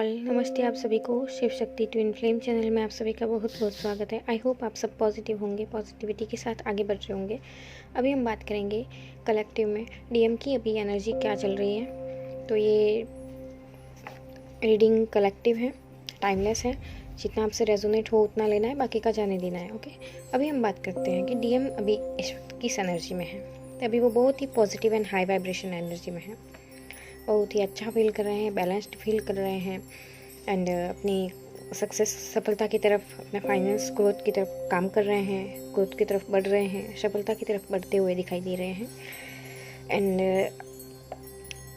All, नमस्ते आप सभी को। Shiv Shakti twin flame channel में आप सभी का बहुत बहुत स्वागत है। आई होप आप सब पॉजिटिव होंगे, पॉजिटिविटी के साथ आगे बढ़ रहे होंगे। अभी हम बात करेंगे कलेक्टिव में डीएम की अभी एनर्जी क्या चल रही है। तो ये रीडिंग कलेक्टिव है, टाइमलेस है, जितना आपसे रेजोनेट हो उतना लेना है, बाकी का जाने देना है। ओके, अभी हम बात करते हैं कि डीएम अभी इस वक्त किस एनर्जी में है। तो अभी वो बहुत ही positive and high vibration energy में है, बहुत ही अच्छा फील कर रहे हैं, बैलेंस्ड फील कर रहे हैं एंड अपनी सक्सेस, सफलता की तरफ, अपने फाइनेंस ग्रोथ की तरफ काम कर रहे हैं, ग्रोथ की तरफ बढ़ रहे हैं, सफलता की तरफ बढ़ते हुए दिखाई दे रहे हैं एंड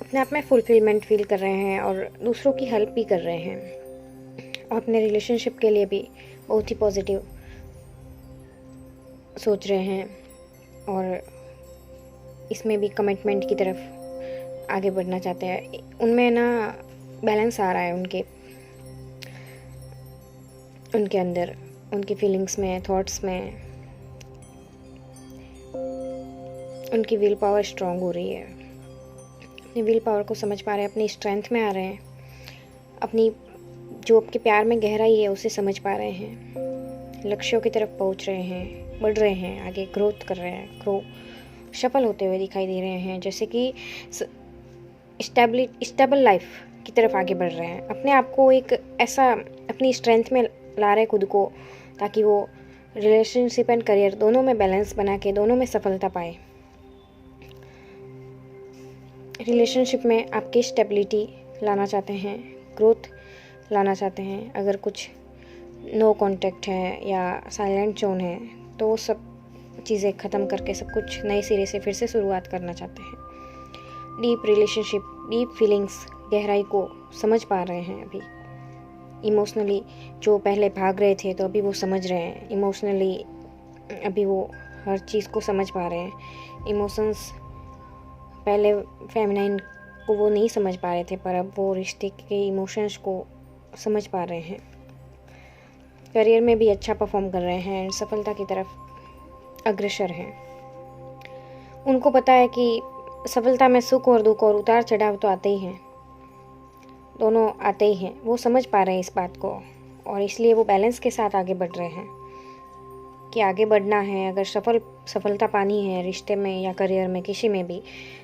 अपने आप में फुलफिलमेंट फील कर रहे हैं और दूसरों की हेल्प भी कर रहे हैं और अपने रिलेशनशिप के लिए भी बहुत ही पॉजिटिव सोच रहे हैं और इसमें भी कमिटमेंट की तरफ आगे बढ़ना चाहते हैं। उनमें ना बैलेंस आ रहा है उनके अंदर, उनकी फीलिंग्स में, थॉट्स में। उनकी विल पावर स्ट्रांग हो रही है, अपनी विल पावर को समझ पा रहे हैं, अपनी स्ट्रेंथ में आ रहे हैं, अपनी जो आपके प्यार में गहराई है उसे समझ पा रहे हैं, लक्ष्यों की तरफ पहुंच रहे हैं, बढ़ रहे हैं, आगे ग्रोथ कर रहे हैं, सफल होते हुए दिखाई दे रहे हैं, जैसे कि स्टेबल लाइफ की तरफ आगे बढ़ रहे हैं। अपने आप को एक ऐसा अपनी स्ट्रेंथ में ला रहे खुद को, ताकि वो रिलेशनशिप एंड करियर दोनों में बैलेंस बना के दोनों में सफलता पाए। रिलेशनशिप में आपकी स्टेबिलिटी लाना चाहते हैं, ग्रोथ लाना चाहते हैं। अगर कुछ नो कांटेक्ट है या साइलेंट जोन है तो वो सब चीज़ें ख़त्म करके सब कुछ नए सिरे से फिर से शुरुआत करना चाहते हैं। डीप रिलेशनशिप, डीप फीलिंग्स, गहराई को समझ पा रहे हैं। अभी इमोशनली जो पहले भाग रहे थे तो अभी वो समझ रहे हैं। इमोशनली अभी वो हर चीज़ को समझ पा रहे हैं। इमोशंस पहले फेमिनाइन को वो नहीं समझ पा रहे थे, पर अब वो रिश्ते के इमोशंस को समझ पा रहे हैं। करियर में भी अच्छा परफॉर्म कर रहे हैं, सफलता की तरफ अग्रसर हैं। उनको पता है कि सफलता में सुख और दुख और उतार चढ़ाव तो आते ही हैं, दोनों आते ही हैं। वो समझ पा रहे हैं इस बात को और इसलिए वो बैलेंस के साथ आगे बढ़ रहे हैं कि आगे बढ़ना है। अगर सफलता पानी है रिश्ते में या करियर में, किसी में भी,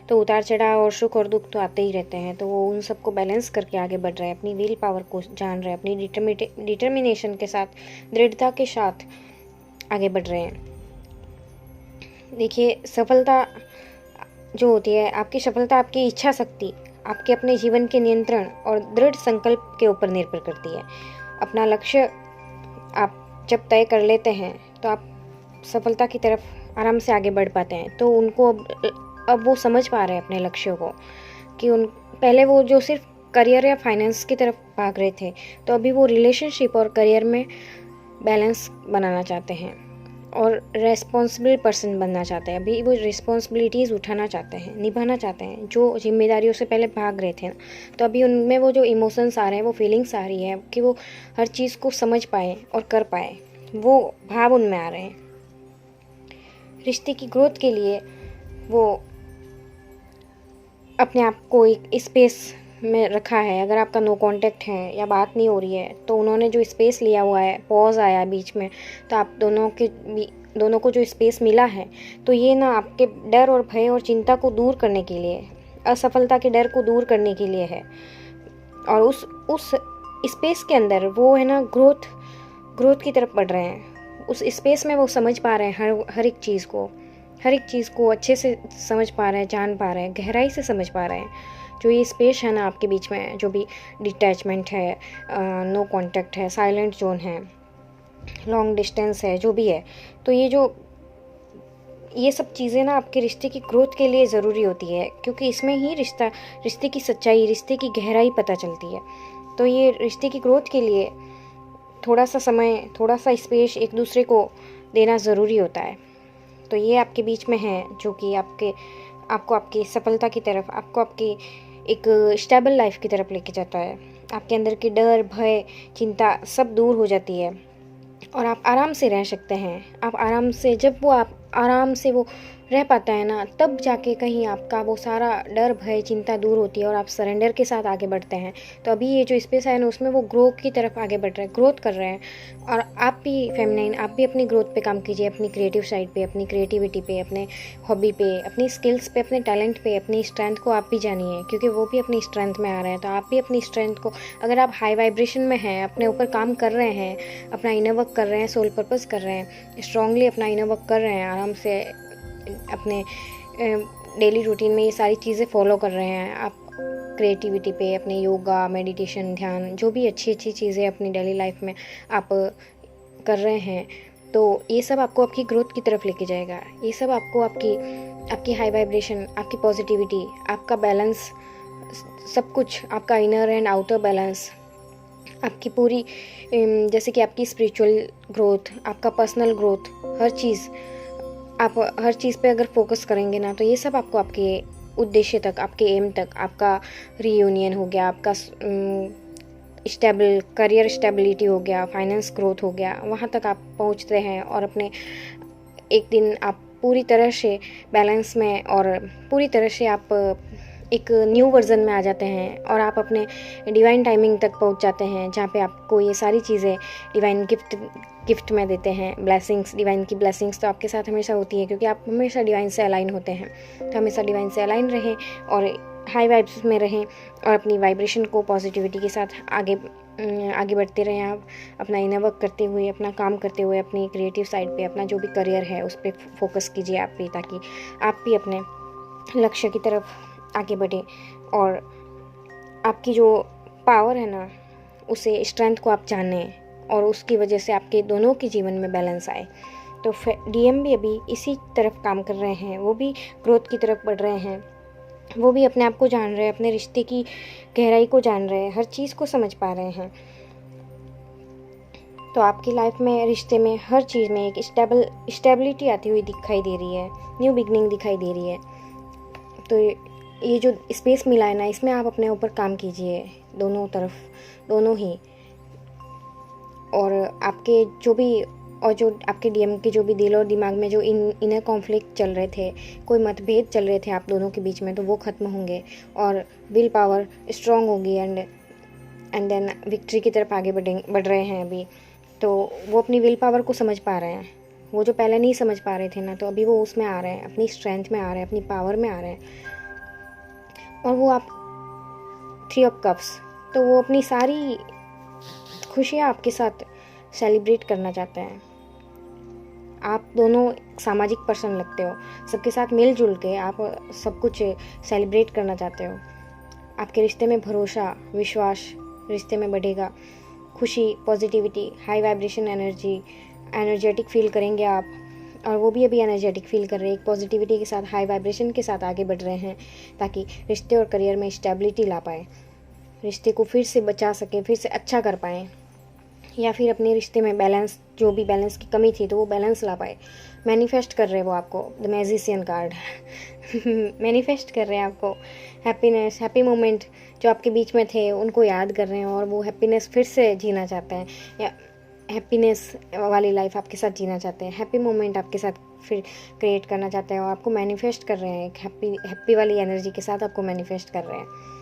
तो उतार चढ़ाव और सुख और दुख तो आते ही रहते हैं। तो वो उन सबको बैलेंस करके आगे बढ़ रहे हैं, अपनी विल पावर को जान रहे हैं, अपनी डिटर्मिनेशन के साथ, दृढ़ता के साथ आगे बढ़ रहे हैं। देखिए, सफलता जो होती है, आपकी सफलता आपकी इच्छा शक्ति, आपके अपने जीवन के नियंत्रण और दृढ़ संकल्प के ऊपर निर्भर करती है। अपना लक्ष्य आप जब तय कर लेते हैं तो आप सफलता की तरफ आराम से आगे बढ़ पाते हैं। तो उनको अब वो समझ पा रहे हैं अपने लक्ष्यों को कि पहले वो जो सिर्फ करियर या फाइनेंस की तरफ भाग रहे थे, तो अभी वो रिलेशनशिप और करियर में बैलेंस बनाना चाहते हैं और रेस्पॉन्सिबल पर्सन बनना चाहते हैं। अभी वो रिस्पॉन्सिबिलिटीज़ उठाना चाहते हैं, निभाना चाहते हैं, जो जिम्मेदारियों से पहले भाग रहे थे ना। तो अभी उनमें वो जो इमोशंस आ रहे हैं, वो फीलिंग्स आ रही है कि वो हर चीज़ को समझ पाए और कर पाए, वो भाव उनमें आ रहे हैं। रिश्ते की ग्रोथ के लिए वो अपने आप को एक स्पेस में रखा है। अगर आपका नो कांटेक्ट है या बात नहीं हो रही है, तो उन्होंने जो स्पेस लिया हुआ है, पॉज आया बीच में, तो आप दोनों को जो स्पेस मिला है, तो ये ना आपके डर और भय और चिंता को दूर करने के लिए, असफलता के डर को दूर करने के लिए है। और उस स्पेस के अंदर वो है ना ग्रोथ की तरफ बढ़ रहे हैं। उस स्पेस में वो समझ पा रहे हैं हर एक चीज़ को अच्छे से समझ पा रहे हैं, जान पा रहे हैं, गहराई से समझ पा रहे हैं। जो ये स्पेस है ना आपके बीच में, जो भी डिटैचमेंट है, नो कांटेक्ट है, साइलेंट जोन है, लॉन्ग डिस्टेंस है, जो भी है, तो ये सब चीज़ें ना आपके रिश्ते की ग्रोथ के लिए ज़रूरी होती है, क्योंकि इसमें ही रिश्ते की सच्चाई, रिश्ते की गहराई पता चलती है। तो ये रिश्ते की ग्रोथ के लिए थोड़ा सा समय, थोड़ा सा स्पेस एक दूसरे को देना ज़रूरी होता है। तो ये आपके बीच में है, जो कि आपको आपकी सफलता की तरफ, आपको आपकी एक स्टेबल लाइफ की तरफ लेके जाता है। आपके अंदर की डर, भय, चिंता सब दूर हो जाती है और आप आराम से रह सकते हैं। आप आराम से, जब वो आप आराम से वो रह पाता है ना, तब जाके कहीं आपका वो सारा डर भय चिंता दूर होती है और आप सरेंडर के साथ आगे बढ़ते हैं। तो अभी ये जो स्पेस है ना, उसमें वो ग्रो की तरफ आगे बढ़ रहे हैं, ग्रोथ कर रहे हैं। और आप भी फेमिनाइन, आप भी अपनी ग्रोथ पे काम कीजिए, अपनी क्रिएटिव साइड पे, अपनी क्रिएटिविटी पे, अपने हॉबी पे, अपनी स्किल्स पे, अपने टैलेंट पे, अपनी स्ट्रेंथ को आप भी जानिए, क्योंकि वो भी अपनी स्ट्रेंथ में आ रहे हैं। तो आप भी अपनी स्ट्रेंथ को, अगर आप हाई वाइब्रेशन में हैं, अपने ऊपर काम कर रहे हैं, अपना इनर वर्क कर रहे हैं, सोल पर्पस कर रहे हैं, स्ट्रांगली अपना इनर वर्क कर रहे हैं, आराम से अपने डेली रूटीन में ये सारी चीज़ें फॉलो कर रहे हैं, आप क्रिएटिविटी पे, अपने योगा, मेडिटेशन, ध्यान, जो भी अच्छी अच्छी चीज़ें अपनी डेली लाइफ में आप कर रहे हैं, तो ये सब आपको आपकी ग्रोथ की तरफ लेके जाएगा। ये सब आपको आपकी हाई वाइब्रेशन, आपकी पॉजिटिविटी, आपका बैलेंस, सब कुछ, आपका इनर एंड आउटर बैलेंस, आपकी पूरी जैसे कि आपकी स्पिरिचुअल ग्रोथ, आपका पर्सनल ग्रोथ, हर चीज़, आप हर चीज़ पे अगर फोकस करेंगे ना, तो ये सब आपको आपके उद्देश्य तक, आपके एम तक, आपका रीयूनियन हो गया, आपका स्टेबल करियर स्टेबिलिटी हो गया, फाइनेंस ग्रोथ हो गया, वहाँ तक आप पहुँचते हैं और अपने एक दिन आप पूरी तरह से बैलेंस में और पूरी तरह से आप एक न्यू वर्जन में आ जाते हैं और आप अपने डिवाइन टाइमिंग तक पहुंच जाते हैं, जहाँ पे आपको ये सारी चीज़ें डिवाइन गिफ्ट में देते हैं। ब्लेसिंग्स, डिवाइन की ब्लेसिंग्स तो आपके साथ हमेशा होती है, क्योंकि आप हमेशा डिवाइन से अलाइन होते हैं। तो हमेशा डिवाइन से अलाइन रहें और हाई वाइब्स में रहें और अपनी वाइब्रेशन को पॉजिटिविटी के साथ आगे बढ़ते रहें। आप अपना इनर वर्क करते हुए, अपना काम करते हुए, अपनी क्रिएटिव साइड पे, अपना जो भी करियर है उस पर फोकस कीजिए आप भी, ताकि आप भी अपने लक्ष्य की तरफ आगे बढ़े और आपकी जो पावर है ना, उसे स्ट्रेंथ को आप जानें और उसकी वजह से आपके दोनों के जीवन में बैलेंस आए। तो डीएम भी अभी इसी तरफ काम कर रहे हैं, वो भी ग्रोथ की तरफ बढ़ रहे हैं, वो भी अपने आप को जान रहे हैं, अपने रिश्ते की गहराई को जान रहे हैं, हर चीज़ को समझ पा रहे हैं। तो आपकी लाइफ में, रिश्ते में, हर चीज़ में एक स्टेबिलिटी आती हुई दिखाई दे रही है, न्यू बिगनिंग दिखाई दे रही है। तो ये जो स्पेस मिला है ना, इसमें आप अपने ऊपर काम कीजिए, दोनों तरफ, दोनों ही। और आपके जो आपके डीएम के जो भी दिल और दिमाग में जो इनर कॉन्फ्लिक्ट चल रहे थे, कोई मतभेद चल रहे थे आप दोनों के बीच में, तो वो ख़त्म होंगे और विल पावर स्ट्रांग होगी एंड देन विक्ट्री की तरफ आगे बढ़ रहे हैं अभी। तो वो अपनी विल पावर को समझ पा रहे हैं, वो जो पहले नहीं समझ पा रहे थे ना, तो अभी वो उसमें आ रहे हैं, अपनी स्ट्रेंथ में आ रहे हैं, अपनी पावर में आ रहे हैं। और वो आप 3 ऑफ कप्स, तो वो अपनी सारी खुशियाँ आपके साथ सेलिब्रेट करना चाहते हैं। आप दोनों सामाजिक पर्सन लगते हो, सबके साथ मिलजुल के आप सब कुछ सेलिब्रेट करना चाहते हो। आपके रिश्ते में भरोसा, विश्वास रिश्ते में बढ़ेगा, खुशी, positivity, high vibration energetic feel करेंगे आप, और वो भी अभी एनर्जेटिक फील कर रहे हैं, एक पॉजिटिविटी के साथ, हाई वाइब्रेशन के साथ आगे बढ़ रहे हैं, ताकि रिश्ते और करियर में स्टेबिलिटी ला पाए, रिश्ते को फिर से बचा सकें, फिर से अच्छा कर पाएँ, या फिर अपने रिश्ते में बैलेंस, जो भी बैलेंस की कमी थी तो वो बैलेंस ला पाए। मैनिफेस्ट कर रहे हैं वो आपको, द मैजिशियन कार्ड मैनिफेस्ट कर रहे हैं आपको हैप्पीनेस, हैप्पी मोमेंट जो आपके बीच में थे उनको याद कर रहे हैं और वो हैप्पीनेस फिर से जीना चाहते हैं, या हैप्पीनेस वाली लाइफ आपके साथ जीना चाहते हैं, हैप्पी मोमेंट आपके साथ फिर क्रिएट करना चाहते हैं और आपको मैनिफेस्ट कर रहे हैं, एक हैप्पी वाली एनर्जी के साथ आपको मैनिफेस्ट कर रहे हैं।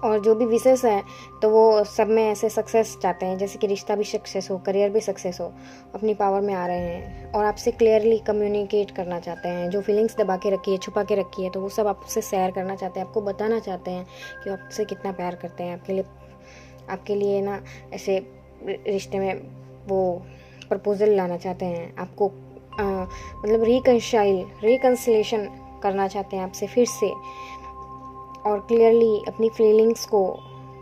और जो भी विशेष है तो वो सब में ऐसे सक्सेस चाहते हैं, जैसे कि रिश्ता भी सक्सेस हो, करियर भी सक्सेस हो, अपनी पावर में आ रहे हैं और आपसे क्लियरली कम्युनिकेट करना चाहते हैं। जो फीलिंग्स दबा के रखी है, छुपा के रखी है, तो वो सब आपसे शेयर करना चाहते हैं, आपको बताना चाहते हैं कि वो आपसे कितना प्यार करते हैं। आपके लिए ना ऐसे रिश्ते में वो प्रपोजल लाना चाहते हैं, आपको मतलब रिकन्सिलेशन करना चाहते हैं आपसे फिर से, और क्लियरली अपनी फीलिंग्स को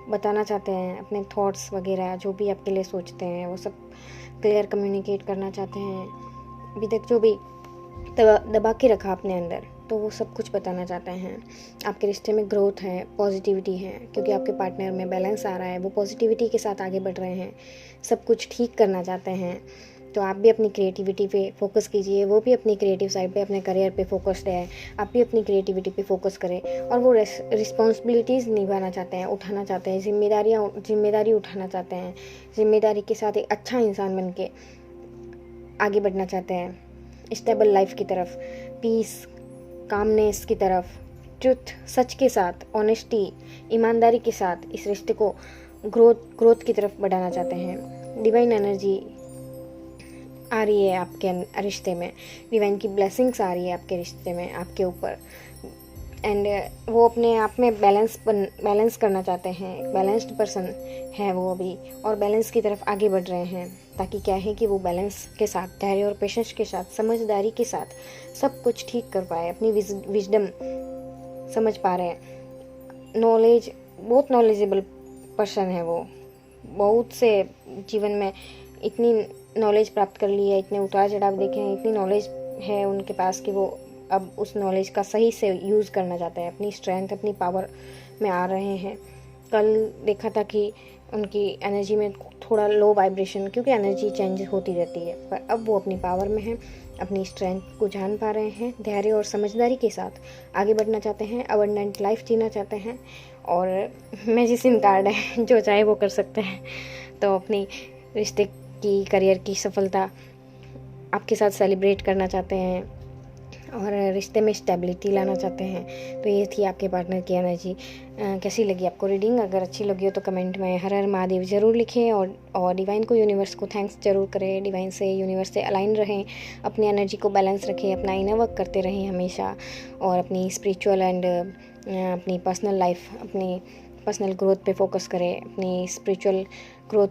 बताना चाहते हैं, अपने थॉट्स वगैरह जो भी आपके लिए सोचते हैं वो सब क्लियर कम्युनिकेट करना चाहते हैं। अभी तक जो भी दबा के रखा अपने अंदर, तो वो सब कुछ बताना चाहते हैं। आपके रिश्ते में ग्रोथ है, पॉजिटिविटी है, क्योंकि आपके पार्टनर में बैलेंस आ रहा है, वो पॉजिटिविटी के साथ आगे बढ़ रहे हैं, सब कुछ ठीक करना चाहते हैं। तो आप भी अपनी क्रिएटिविटी पे फोकस कीजिए, वो भी अपनी क्रिएटिव साइड पे, अपने करियर पे फोकस्ड है, आप भी अपनी क्रिएटिविटी पे फोकस करें। और वो रिस्पॉन्सिबिलिटीज़ निभाना चाहते हैं, उठाना चाहते हैं, जिम्मेदारी उठाना चाहते हैं, जिम्मेदारी के साथ एक अच्छा इंसान बन के आगे बढ़ना चाहते हैं, स्टेबल लाइफ की तरफ, पीस, कामनेस की तरफ, ट्रुथ, सच के साथ, ऑनेस्टी, ईमानदारी के साथ इस रिश्ते को ग्रोथ की तरफ बढ़ाना चाहते हैं। डिवाइन एनर्जी आ रही है आपके रिश्ते में, डिवाइन की ब्लेसिंग्स आ रही है आपके रिश्ते में, आपके ऊपर। एंड वो अपने आप में बैलेंस करना चाहते हैं। एक बैलेंस्ड पर्सन है वो अभी, और बैलेंस की तरफ आगे बढ़ रहे हैं, ताकि क्या है कि वो बैलेंस के साथ, धैर्य और पेशेंस के साथ, समझदारी के साथ सब कुछ ठीक कर पाए। अपनी विजडम समझ पा रहे हैं। नॉलेज, बहुत नॉलेजेबल पर्सन है वो, बहुत से जीवन में इतनी नॉलेज प्राप्त कर ली है, इतने उतार चढ़ाव देखे हैं, इतनी नॉलेज है उनके पास कि वो अब उस नॉलेज का सही से यूज़ करना चाहते हैं। अपनी स्ट्रेंथ, अपनी पावर में आ रहे हैं। कल देखा था कि उनकी एनर्जी में थोड़ा लो वाइब्रेशन, क्योंकि एनर्जी चेंज होती रहती है, पर अब वो अपनी पावर में हैं, अपनी स्ट्रेंथ को जान पा रहे हैं। धैर्य और समझदारी के साथ आगे बढ़ना चाहते हैं, अबंडेंट लाइफ जीना चाहते हैं। और मैजिशियन कार्ड है, जो चाहे वो कर सकते हैं। तो अपनी रिश्ते की, करियर की सफलता आपके साथ सेलिब्रेट करना चाहते हैं और रिश्ते में स्टेबिलिटी लाना चाहते हैं। तो ये थी आपके पार्टनर की एनर्जी। कैसी लगी आपको रीडिंग? अगर अच्छी लगी हो तो कमेंट में हर हर महादेव ज़रूर लिखें, और डिवाइन को, यूनिवर्स को थैंक्स ज़रूर करें। डिवाइन से, यूनिवर्स से अलाइन रहें, अपनी एनर्जी को बैलेंस रखें, अपना इनर वर्क करते रहें हमेशा, और अपनी स्पिरिचुअल एंड अपनी पर्सनल लाइफ, अपनी पर्सनल ग्रोथ पे फोकस करें, अपनी स्पिरिचुअल ग्रोथ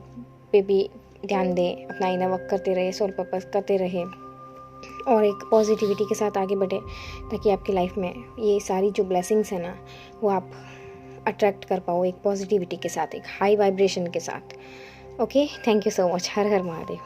पे भी ध्यान दें, अपना इनर वर्क करते रहे, सोल पर्पस करते रहे, और एक पॉजिटिविटी के साथ आगे बढ़े, ताकि आपकी लाइफ में ये सारी जो ब्लेसिंग्स है ना, वो आप अट्रैक्ट कर पाओ एक पॉजिटिविटी के साथ, एक हाई वाइब्रेशन के साथ। Okay, thank you so much. Her her Mahadev.